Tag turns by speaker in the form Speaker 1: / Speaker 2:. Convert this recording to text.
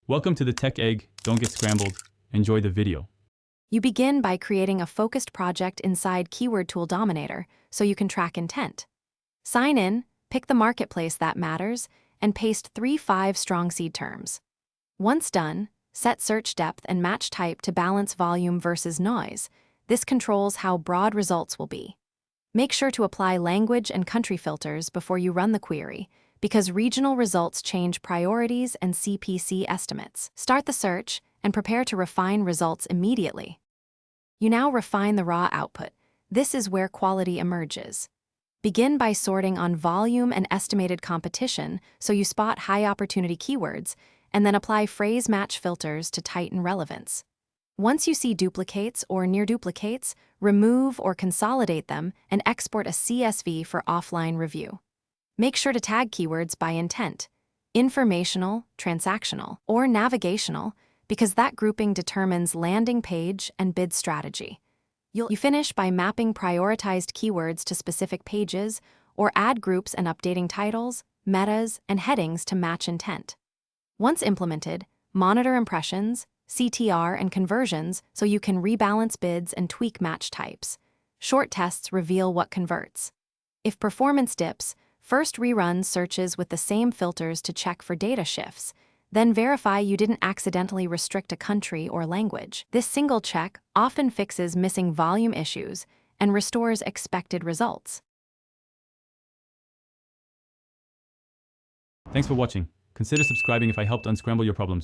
Speaker 1: Welcome to the Tech Egg. Don't get scrambled. Enjoy the video.
Speaker 2: You begin by creating a focused project inside Keyword Tool Dominator so you can track intent. Sign in, pick the marketplace that matters, and paste 3 5-strong seed terms. Once done, set search depth and match type to balance volume versus noise. This controls how broad results will be. Make sure to apply language and country filters before you run the query, because regional results change priorities and CPC estimates. Start the search and prepare to refine results immediately. You now refine the raw output. This is where quality emerges. Begin by sorting on volume and estimated competition so you spot high-opportunity keywords, and then apply phrase match filters to tighten relevance. Once you see duplicates or near duplicates, remove or consolidate them and export a CSV for offline review. Make sure to tag keywords by intent, informational, transactional, or navigational, because that grouping determines landing page and bid strategy. You finish by mapping prioritized keywords to specific pages or add groups and updating titles, metas, and headings to match intent. Once implemented, monitor impressions, CTR, and conversions so you can rebalance bids and tweak match types. Short tests reveal what converts. If performance dips, first rerun searches with the same filters to check for data shifts. Then verify you didn't accidentally restrict a country or language. This single check often fixes missing volume issues and restores expected results.
Speaker 1: Thanks for watching. Consider subscribing if I helped unscramble your problems.